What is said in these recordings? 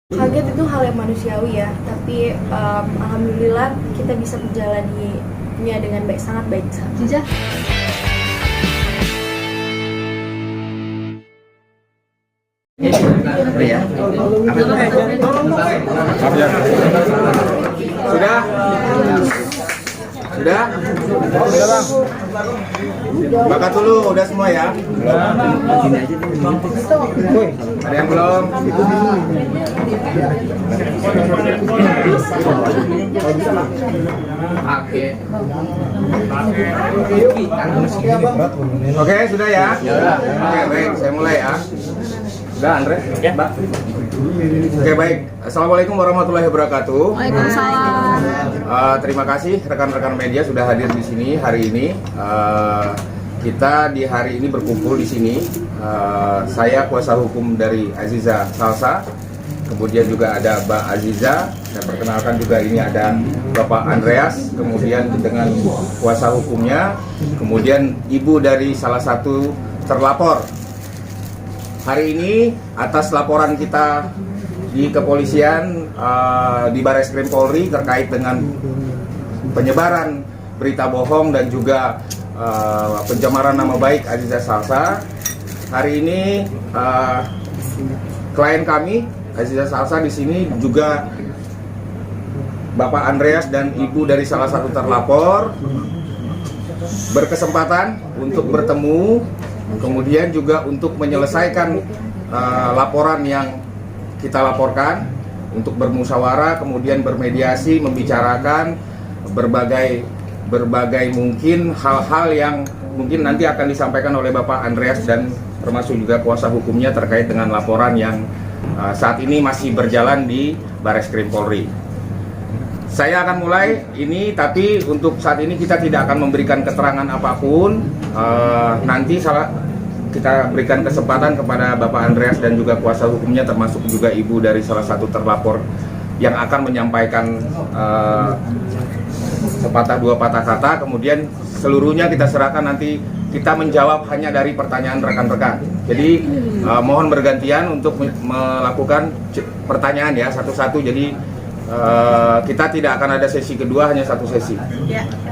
Kaget itu hal yang manusiawi ya, tapi alhamdulillah kita bisa menjalaninya dengan baik, sangat baik. Jija. Ya. Sudah? Sudah? Sudah, Bang. Bakat dulu, udah semua ya? Ada yang belum? Oke, sudah ya? Oke, baik, saya mulai ya. Sudah, Andre? Ya, Mbak. Oke, baik. Assalamualaikum warahmatullahi wabarakatuh. Waalaikumsalam. Terima kasih rekan-rekan media sudah hadir di sini hari ini. Kita di hari ini berkumpul di sini. Saya kuasa hukum dari Aziza Salsa. Kemudian juga ada Mbak Aziza. Saya perkenalkan juga ini ada Bapak Andreas. Kemudian dengan kuasa hukumnya. Kemudian ibu dari salah satu terlapor. Hari ini atas laporan kita di kepolisian di Barreskrim Polri terkait dengan penyebaran berita bohong dan juga pencemaran nama baik Aziza Salsa. Hari ini klien kami Aziza Salsa di sini juga Bapak Andreas dan ibu dari salah satu terlapor berkesempatan untuk bertemu, kemudian juga untuk menyelesaikan laporan yang kita laporkan, untuk bermusyawarah, kemudian bermediasi, membicarakan berbagai mungkin hal-hal yang mungkin nanti akan disampaikan oleh Bapak Andreas dan termasuk juga kuasa hukumnya terkait dengan laporan yang saat ini masih berjalan di Barreskrim Polri. Saya akan mulai ini, tapi untuk saat ini kita tidak akan memberikan keterangan apapun. Nanti kita berikan kesempatan kepada Bapak Andreas dan juga kuasa hukumnya, termasuk juga ibu dari salah satu terlapor yang akan menyampaikan sepatah dua patah kata. Kemudian seluruhnya kita serahkan, nanti kita menjawab hanya dari pertanyaan rekan-rekan. Jadi mohon bergantian untuk melakukan pertanyaan ya, satu-satu. Jadi kita tidak akan ada sesi kedua, hanya satu sesi.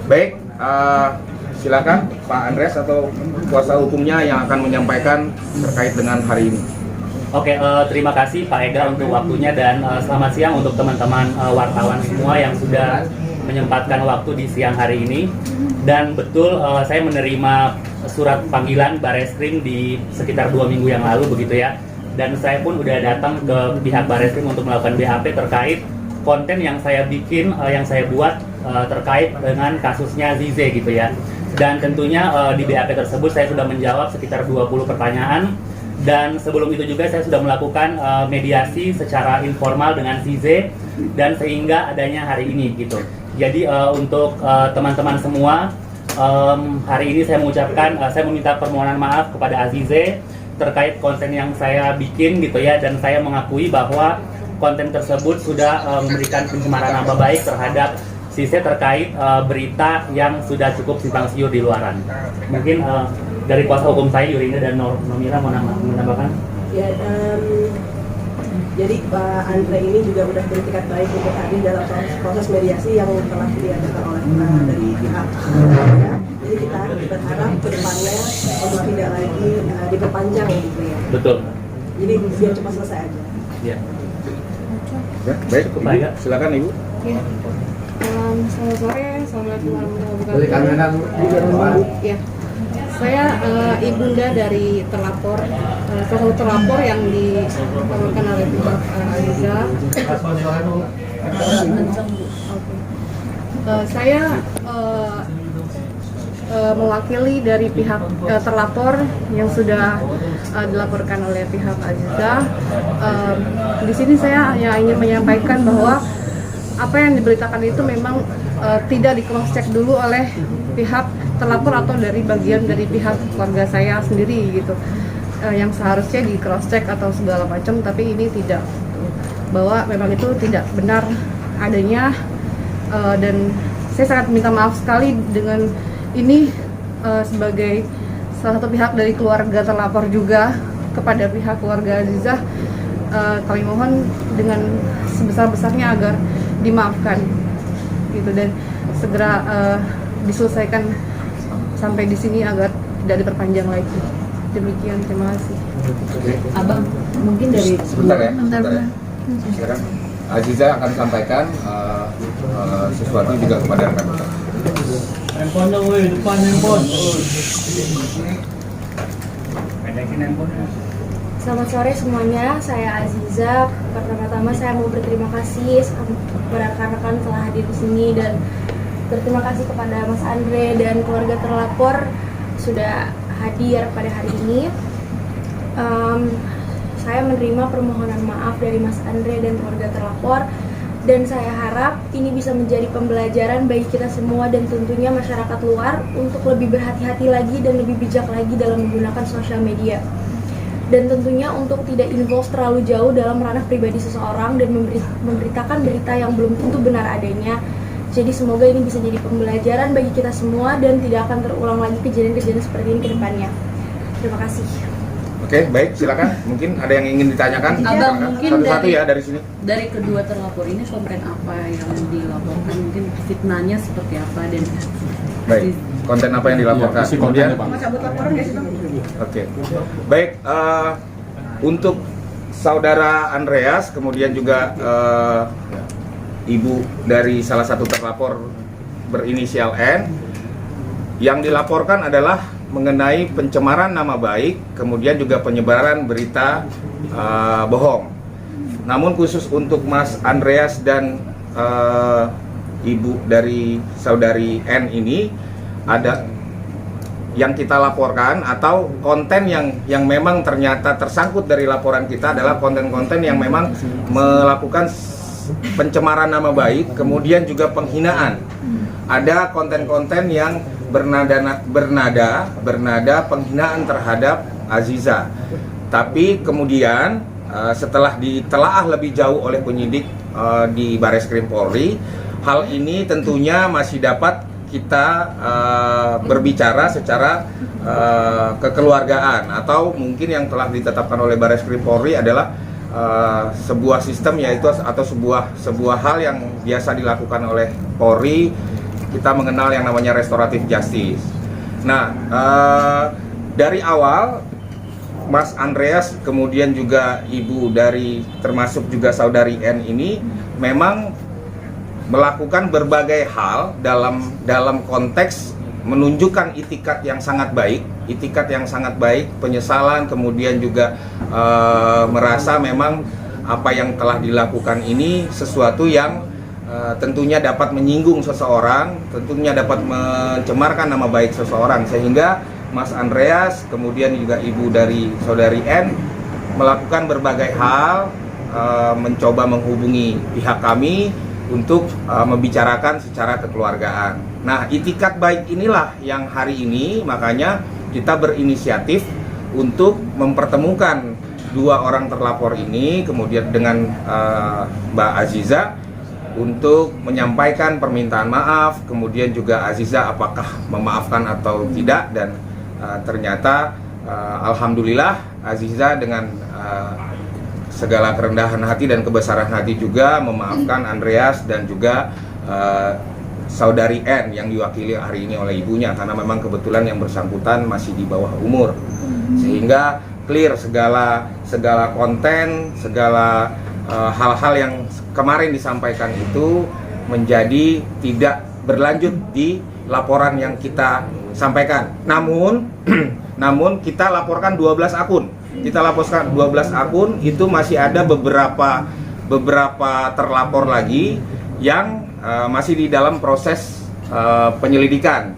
Baik, silakan Pak Andreas atau kuasa hukumnya yang akan menyampaikan terkait dengan hari ini. Oke, terima kasih Pak Ega untuk waktunya, dan selamat siang untuk teman-teman wartawan semua yang sudah menyempatkan waktu di siang hari ini. Dan betul, saya menerima surat panggilan Barreskrim di sekitar 2 minggu yang lalu begitu ya. Dan saya pun udah datang ke pihak Barreskrim untuk melakukan BAP terkait konten yang saya bikin, yang saya buat terkait dengan kasusnya Zize gitu ya. Dan tentunya di BAP tersebut saya sudah menjawab sekitar 20 pertanyaan. Dan sebelum itu juga saya sudah melakukan mediasi secara informal dengan Zize, dan sehingga adanya hari ini gitu. Jadi untuk teman-teman semua, hari ini saya mengucapkan, saya meminta permohonan maaf kepada Azize terkait konten yang saya bikin gitu ya. Dan saya mengakui bahwa konten tersebut sudah memberikan pencemaran nama baik terhadap Zize terkait berita yang sudah cukup simpang siur di luaran. Mungkin dari kuasa hukum saya Yurina dan Nomira mau menambahkan? Ya, jadi Pak Andre ini juga sudah beritikat baik untuk hadir dalam proses mediasi yang telah diadakan oleh dari pihak ya. Jadi kita berharap ke depannya untuk tidak lagi diperpanjang gitu ya. Betul. Jadi biar cepat selesai aja. Ya. Ya, baik, Ibu, silakan Ibu. Ya. Selamat sore, assalamualaikum warahmatullahi wabarakatuh. Ya, saya ibunda dari terlapor, salah satu terlapor yang dilaporkan oleh pihak Aziza. Saya mewakili dari pihak terlapor yang sudah dilaporkan oleh pihak Aziza. Di sini saya hanya ingin menyampaikan bahwa apa yang diberitakan itu memang tidak di cross check dulu oleh pihak terlapor atau dari bagian dari pihak keluarga saya sendiri gitu, yang seharusnya di cross check atau segala macam, tapi ini tidak, bahwa memang itu tidak benar adanya. Dan saya sangat minta maaf sekali dengan ini, sebagai salah satu pihak dari keluarga terlapor juga kepada pihak keluarga Aziza. kami mohon dengan sebesar-besarnya agar dimaafkan gitu, dan segera diselesaikan sampai di sini agar tidak diperpanjang lagi. Demikian, terima kasih. Abang, mungkin dari Sebentar ya. Sekarang Aziza akan sampaikan sesuatu juga kepada rekan-rekan. Handphone woi, depan handphone. Selamat sore semuanya, saya Aziza. Pertama-tama saya mau berterima kasih kepada rekan-rekan telah hadir di sini, dan berterima kasih kepada Mas Andre dan keluarga terlapor sudah hadir pada hari ini. Saya menerima permohonan maaf dari Mas Andre dan keluarga terlapor, dan saya harap ini bisa menjadi pembelajaran bagi kita semua dan tentunya masyarakat luar untuk lebih berhati-hati lagi dan lebih bijak lagi dalam menggunakan sosial media. Dan tentunya untuk tidak involve terlalu jauh dalam ranah pribadi seseorang dan memberitakan berita yang belum tentu benar adanya. Jadi semoga ini bisa jadi pembelajaran bagi kita semua dan tidak akan terulang lagi kejadian-kejadian seperti ini ke depannya. Terima kasih. Oke, baik, silakan. Mungkin ada yang ingin ditanyakan? Abang, Silakan. mungkin Satu-satu ya dari sini. dari kedua terlapor ini konten apa yang dilaporkan, mungkin fitnahnya seperti apa, dan Baik, konten apa yang dilaporkan? Isi Kemudian, kontennya, Bang. Mau cabut laporan nggak sih Bang? oke, baik. Untuk saudara Andreas, kemudian juga ibu dari salah satu terlapor berinisial N, yang dilaporkan adalah mengenai pencemaran nama baik, kemudian juga penyebaran berita bohong. Namun khusus untuk Mas Andreas dan ibu dari saudari N ini, ada yang kita laporkan atau konten yang memang ternyata tersangkut dari laporan kita adalah konten-konten yang memang melakukan pencemaran nama baik, kemudian juga penghinaan. Ada konten-konten yang bernada penghinaan terhadap Aziza. Tapi kemudian setelah ditelaah lebih jauh oleh penyidik di Bareskrim Polri, hal ini tentunya masih dapat kita berbicara secara kekeluargaan, atau mungkin yang telah ditetapkan oleh Bareskrim Polri adalah sebuah sistem, yaitu atau sebuah hal yang biasa dilakukan oleh Polri. Kita mengenal yang namanya restoratif justice. Nah, dari awal Mas Andreas, kemudian juga ibu dari termasuk juga saudari N ini memang melakukan berbagai hal dalam konteks menunjukkan itikat yang sangat baik, penyesalan, kemudian juga merasa memang apa yang telah dilakukan ini sesuatu yang tentunya dapat menyinggung seseorang, tentunya dapat mencemarkan nama baik seseorang, sehingga Mas Andreas, kemudian juga ibu dari saudari N melakukan berbagai hal, mencoba menghubungi pihak kami untuk membicarakan secara kekeluargaan. Nah, itikat baik inilah yang hari ini makanya kita berinisiatif untuk mempertemukan dua orang terlapor ini, kemudian dengan Mbak Aziza, untuk menyampaikan permintaan maaf, kemudian juga Aziza apakah memaafkan atau tidak, dan ternyata alhamdulillah Aziza dengan segala kerendahan hati dan kebesaran hati juga memaafkan Andreas dan juga saudari N yang diwakili hari ini oleh ibunya, karena memang kebetulan yang bersangkutan masih di bawah umur, sehingga clear segala konten, segala hal-hal yang kemarin disampaikan itu menjadi tidak berlanjut di laporan yang kita sampaikan. Namun kita laporkan 12 akun. Kita laporkan 12 akun, itu masih ada beberapa terlapor lagi yang masih di dalam proses penyelidikan.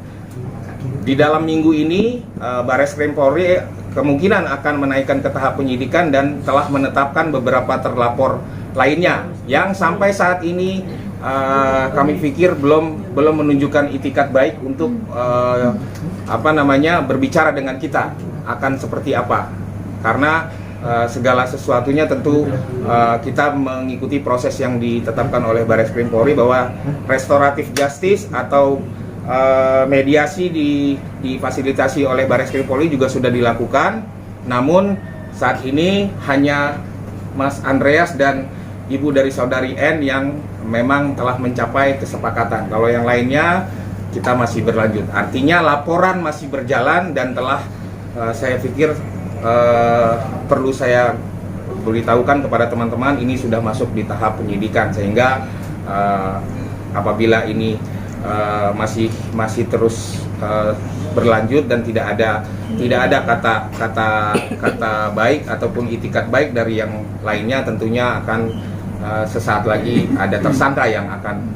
Di dalam minggu ini Bareskrim Polri kemungkinan akan menaikkan ke tahap penyidikan dan telah menetapkan beberapa terlapor lainnya yang sampai saat ini kami pikir belum menunjukkan itikat baik untuk berbicara dengan kita akan seperti apa, karena segala sesuatunya tentu kita mengikuti proses yang ditetapkan oleh Bareskrim Polri, bahwa restoratif justice atau mediasi difasilitasi oleh Bareskrim Polri juga sudah dilakukan. Namun saat ini hanya Mas Andreas dan ibu dari saudari N yang memang telah mencapai kesepakatan. Kalau yang lainnya kita masih berlanjut. Artinya laporan masih berjalan dan telah saya pikir perlu saya beritahukan kepada teman-teman ini sudah masuk di tahap penyidikan, sehingga apabila ini masih terus berlanjut dan tidak ada kata baik ataupun itikat baik dari yang lainnya, tentunya akan sesaat lagi ada tersangka yang akan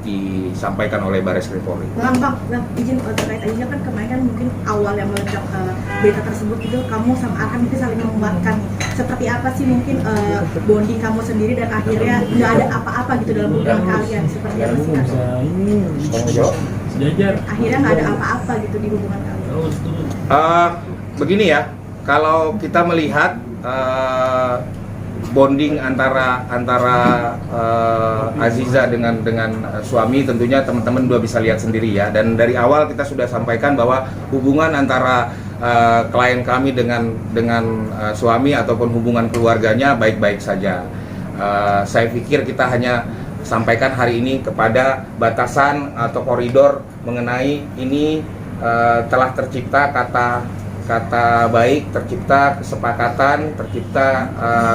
disampaikan oleh Barreskrim Polri. Bang, izin terkait aja kan kemarin kan mungkin awal yang meledak berita tersebut itu kamu sama Arhan mungkin saling menguatkan. Seperti apa sih mungkin bonding kamu sendiri dan akhirnya nggak ada apa-apa gitu dalam hubungan kalian? Seperti apa sih kan? Sejajar. Akhirnya nggak ada apa-apa gitu di hubungan kalian. Begini ya, kalau kita melihat bonding antara Aziza dengan suami, tentunya teman-teman udah bisa lihat sendiri ya. Dan dari awal kita sudah sampaikan bahwa hubungan antara klien kami dengan suami ataupun hubungan keluarganya baik-baik saja. Saya pikir kita hanya sampaikan hari ini kepada batasan atau koridor mengenai ini telah tercipta kata baik, tercipta kesepakatan, tercipta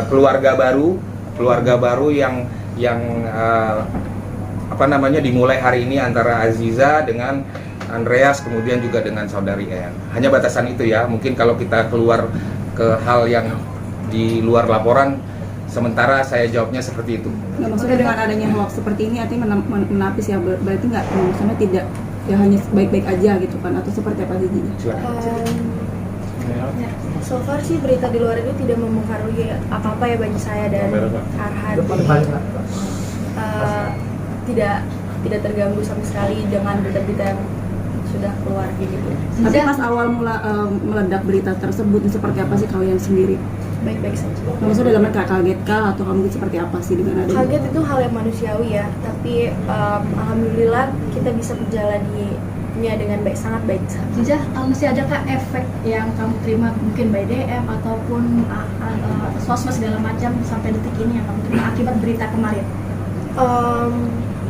keluarga baru yang dimulai hari ini antara Aziza dengan Andreas, kemudian juga dengan saudari N. Hanya batasan itu ya. Mungkin kalau kita keluar ke hal yang di luar laporan, sementara saya jawabnya seperti itu. Nggak, maksudnya dengan adanya hoax seperti ini artinya menapis ya, berarti nggak, maksudnya tidak ya hanya baik-baik aja gitu kan, atau seperti apa sih? So far sih berita di luar itu tidak mempengaruhi apa-apa ya bagi saya dan Arhan. Tidak terganggu sama sekali dengan berita-berita yang sudah keluar gitu. Tapi pas awal meledak berita tersebut seperti apa sih kalian sendiri? Baik-baik saja. Maksudnya dalam kaget kah atau kamu seperti apa sih dengan adanya? Kaget itu hal yang manusiawi ya, tapi alhamdulillah kita bisa menjalaninya dengan baik, sangat baik. Ziza, masih adakah efek yang kamu terima mungkin by DM ataupun sosmed segala macam sampai detik ini yang kamu terima akibat berita kemarin?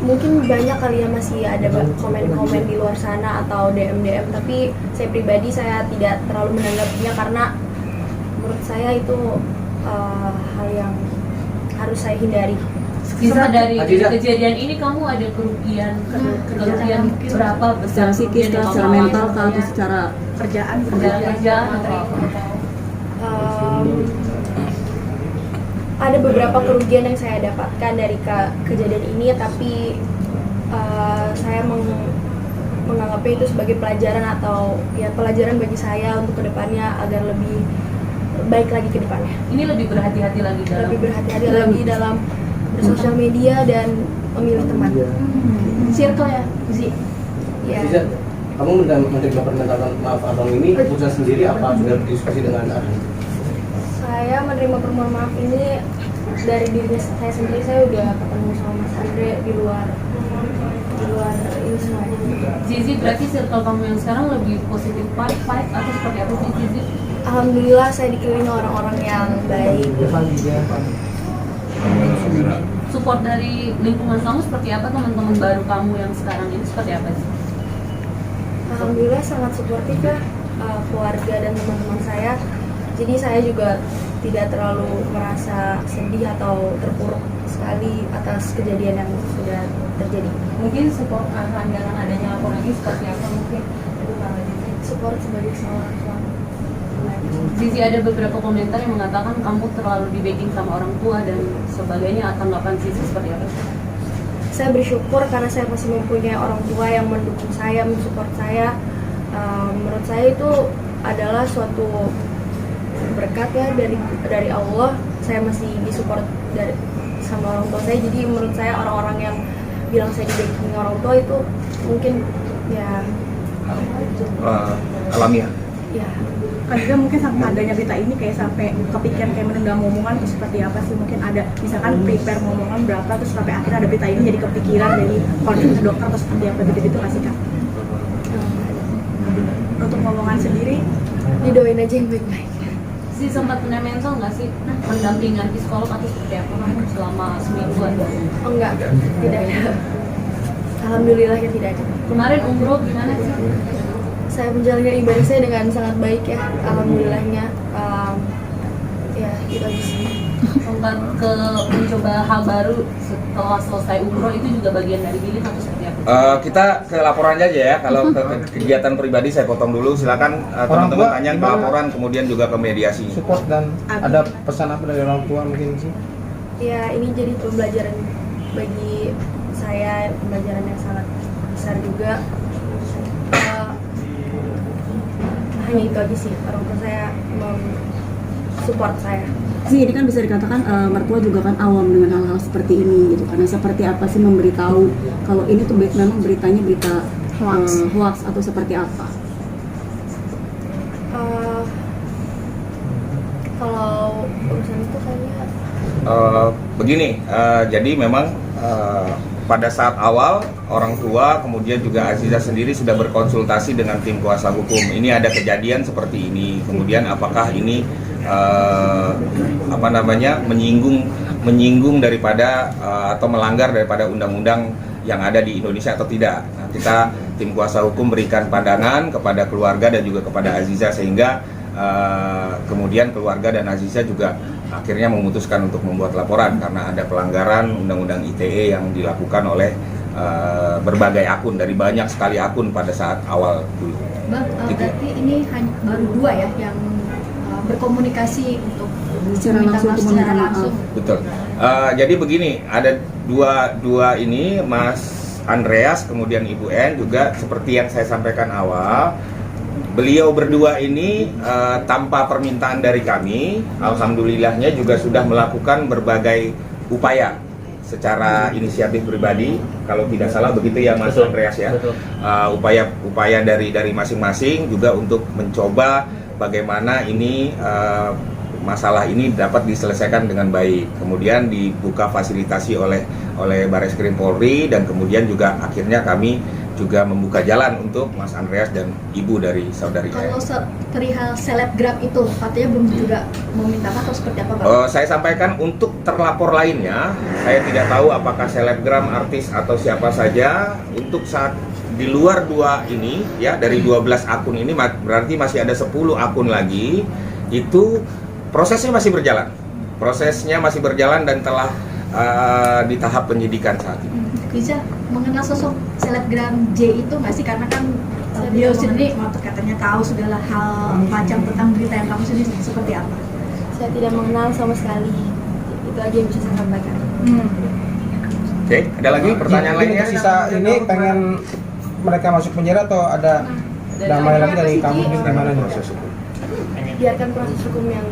Mungkin banyak kali ya masih ada komen-komen di luar sana atau DM, tapi saya pribadi saya tidak terlalu menanggapinya karena menurut saya itu hal yang harus saya hindari. Sisa dari kejadian ini kamu ada kerugian berapa besar? Secara psikis, secara mental, atau secara Kerjaan atau apa? Ada beberapa kerugian yang saya dapatkan dari kejadian ini, tapi saya menganggapnya itu sebagai pelajaran atau ya pelajaran bagi saya untuk kedepannya agar lebih baik lagi ke depannya. Ini lebih berhati-hati lagi dalam bersosial media dan memilih teman. circle ya, Zi. Ya. Kamu menerima permintaan maaf Abang ini keputusan sendiri apa sudah berdiskusi dengan Arhan? Saya menerima permohonan maaf ini dari diri saya sendiri. Saya udah ketemu sama Mas Andre di luar ini semua. Zizi, berarti circle kamu yang sekarang lebih positif fight atau seperti apa sih Zizi? Alhamdulillah saya dikelilingi orang-orang yang baik. Support dari lingkungan kamu seperti apa, teman-teman baru kamu yang sekarang ini seperti apa sih? Alhamdulillah sangat suportif ya, keluarga dan teman-teman saya. Jadi saya juga tidak terlalu merasa sedih atau terpuruk sekali atas kejadian yang sudah terjadi. Mungkin support Arhan dengan adanya laporan ini seperti apa mungkin? Support sebagai seorang suami. Zizi, ada beberapa komentar yang mengatakan kamu terlalu di backing sama orang tua dan sebagainya. Tanggapan Zizi seperti apa? Saya bersyukur karena saya masih mempunyai orang tua yang mendukung saya, mensupport saya. Menurut saya itu adalah suatu berkat ya dari Allah. Saya masih disupport sama orang tua saya. Jadi menurut saya orang-orang yang bilang saya di backing orang tua itu mungkin ya alamiah. Ya. Kan juga mungkin sampai adanya berita ini kayak sampai kepikiran kayak menunda ngomongan itu seperti apa sih? Mungkin ada misalkan prepare ngomongan berapa terus sampai akhirnya ada berita ini jadi kepikiran dari konsultasi dokter atau seperti apa gitu nggak sih Kak? Untuk ngomongan sendiri didoain aja yang baik-baik. Sisi sempat punya mental nggak sih pendampingan psikolog atau seperti apa selama semingguan? Oh enggak, tidak ada. Alhamdulillah ya tidak ada. Kemarin umroh gimana sih? Saya menjalankan ibadah saya dengan sangat baik ya, alhamdulillahnya. Ya itu aja sih. Sempat ke mencoba hal baru setelah selesai umroh itu juga bagian dari healing atau seperti apa? Kita ke laporan aja ya. Kalau ke kegiatan pribadi saya potong dulu. Silakan teman-teman tanya ke laporan, kemudian juga ke mediasi. Support dan ada pesan apa dari orang tua mungkin sih? Ya ini jadi pembelajaran bagi saya, pembelajaran yang sangat besar juga. Hanya itu aja sih, orang tua saya support saya. Sih ini kan bisa dikatakan mertua juga kan awam dengan hal-hal seperti ini gitu. Karena seperti apa sih memberitahu kalau ini tuh memang beritanya berita hoax atau seperti apa? Kalau urusan itu kayaknya Begini, jadi memang pada saat awal orang tua kemudian juga Aziza sendiri sudah berkonsultasi dengan tim kuasa hukum. Ini ada kejadian seperti ini. Kemudian apakah ini menyinggung daripada atau melanggar daripada undang-undang yang ada di Indonesia atau tidak. Nah, kita tim kuasa hukum berikan pandangan kepada keluarga dan juga kepada Aziza sehingga kemudian keluarga dan Aziza juga akhirnya memutuskan untuk membuat laporan karena ada pelanggaran undang-undang ITE yang dilakukan oleh berbagai akun, dari banyak sekali akun pada saat awal dulu. Bang, berarti ini hanya baru 2 ya yang berkomunikasi untuk meminta maaf secara langsung. Betul. Jadi begini, ada dua ini, Mas Andreas kemudian Ibu N juga seperti yang saya sampaikan awal. Beliau berdua ini tanpa permintaan dari kami, alhamdulillahnya juga sudah melakukan berbagai upaya secara inisiatif pribadi, kalau tidak salah begitu ya Mas Andreas ya. Upaya dari masing-masing juga untuk mencoba bagaimana ini masalah ini dapat diselesaikan dengan baik. Kemudian dibuka fasilitasi oleh Bareskrim Polri dan kemudian juga akhirnya kami juga membuka jalan untuk Mas Andreas dan ibu dari saudari Kalau perihal selebgram itu katanya belum juga meminta maaf atau seperti apa Pak? Saya sampaikan untuk terlapor lainnya, saya tidak tahu apakah selebgram, artis atau siapa saja. Untuk saat di luar 2 ini ya, dari 12 akun ini berarti masih ada 10 akun lagi. Itu prosesnya masih berjalan dan telah di tahap penyidikan saat ini. Bisa mengenal sosok selebgram J itu nggak sih? Karena kan beliau sendiri katanya tahu segala hal macam tentang berita yang kamu sendiri seperti apa? saya tidak mengenal sama sekali. Itu aja yang bisa saya sampaikan. Oke, ada lagi pertanyaan lainnya? Sisa ini pengen mereka masuk penjara atau ada damai lagi dari kamu gimana nih proses hukum? Biarkan proses hukum yang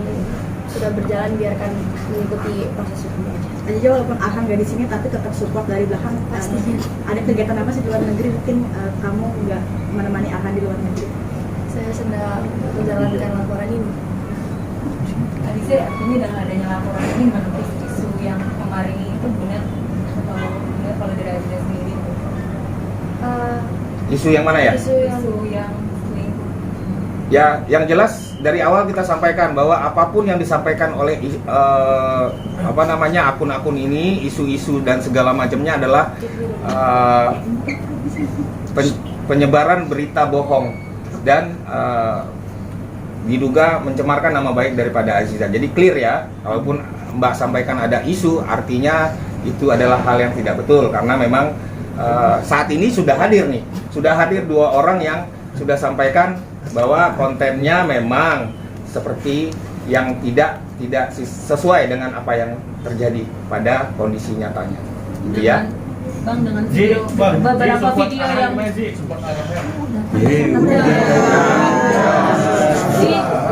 sudah berjalan, biarkan mengikuti proses hukum aja. Jadi walaupun Arhan nggak di sini tapi tetap support dari belakang. Pastinya. Ada kegiatan apa sih di luar negeri mungkin kamu nggak menemani Arhan di luar negeri? Saya sedang menjalankan laporan ini. Tadi sih artinya dengan adanya laporan ini menepis isu yang kemarin itu benar kalau dari Aziza sendiri. Isu yang mana ya? Isu yang selingkuh. Ya, yang jelas dari awal kita sampaikan bahwa apapun yang disampaikan oleh akun-akun ini, isu-isu dan segala macamnya adalah penyebaran berita bohong dan diduga mencemarkan nama baik daripada Aziza. Jadi clear ya, walaupun Mbak sampaikan ada isu, artinya itu adalah hal yang tidak betul karena memang saat ini sudah hadir 2 orang yang sudah sampaikan bahwa kontennya memang seperti yang tidak sesuai dengan apa yang terjadi pada kondisi nyatanya, gitu ya. Bang, dengan video, beberapa video yang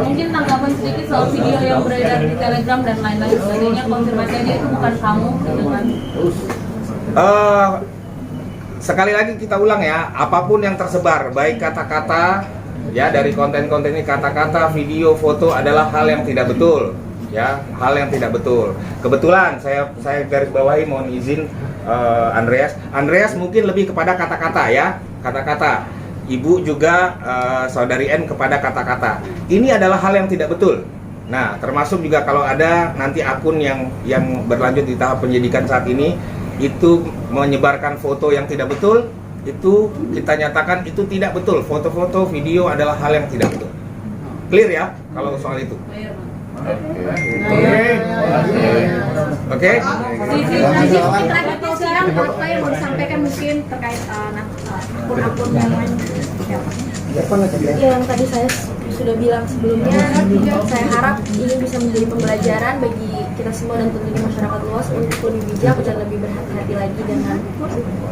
mungkin tanggapan sedikit soal video yang beredar di Telegram dan lain-lain sebagainya, konfirmasinya itu bukan kamu dengan sekali lagi kita ulang ya, apapun yang tersebar, baik kata-kata ya dari konten-konten ini, kata-kata, video, foto adalah hal yang tidak betul ya, hal yang tidak betul. Kebetulan saya garis bawahi, mohon izin Andreas mungkin lebih kepada kata-kata ya, kata-kata. Ibu juga saudari N kepada kata-kata. Ini adalah hal yang tidak betul Nah, termasuk juga kalau ada nanti akun yang berlanjut di tahap penyidikan saat ini itu menyebarkan foto yang tidak betul, itu kita nyatakan itu tidak betul. Foto-foto, video adalah hal yang tidak betul. Clear ya kalau soal itu. Oke. Mungkin terakhir siang apa yang mau disampaikan mungkin terkait akun-akun yang lain? Ya, yang tadi saya sudah bilang sebelumnya, saya harap ini bisa menjadi pembelajaran bagi kita semua dan tentunya masyarakat luas untuk lebih bijak dan lebih berhati-hati lagi dengan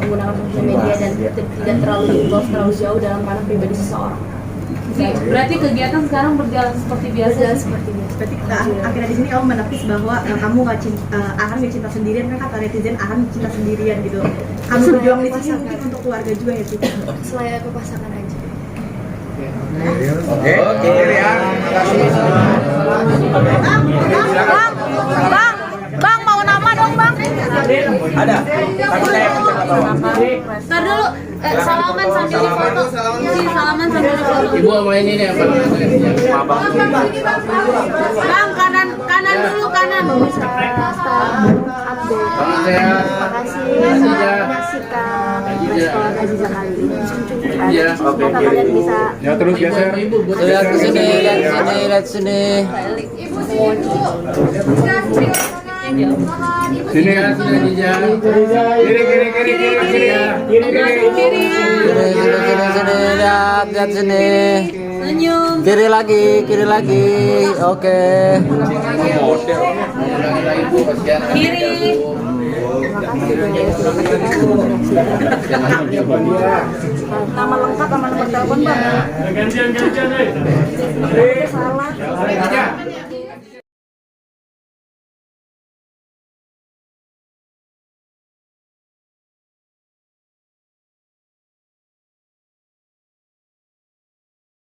menggunakan sosial media dan tidak terlalu involve terlalu jauh dalam ranah pribadi seseorang. Berarti kegiatan sekarang berjalan seperti biasa? Berjalan seperti biasa. Berarti akhirnya di sini kamu menepis bahwa kamu nggak akan nggak cinta sendirian, kan kata netizen akan cinta sendirian gitu. Kamu berjuang di sini mungkin untuk keluarga juga ya sih. Selayaknya pasangan aja. Oke, clear ya. Terima kasih. Bang, mau nama dong bang? Ada. Tapi saya akan coba bawa. Ntar dulu, salaman sambil difoto. Salaman sambil difoto. Ibu sama ini nih apa? Bang, kanan dulu, kanan. Terima kasih Kak Aziza kali ini. Iya. Semoga kalian bisa Ya terus biasa. Lihat ke sini, lihat sini. Sini ya, sini aja. Kiri, lihat sini. Kiri lagi. Oke. nama lengkap sama nomor telepon bang. Gantian. Salah.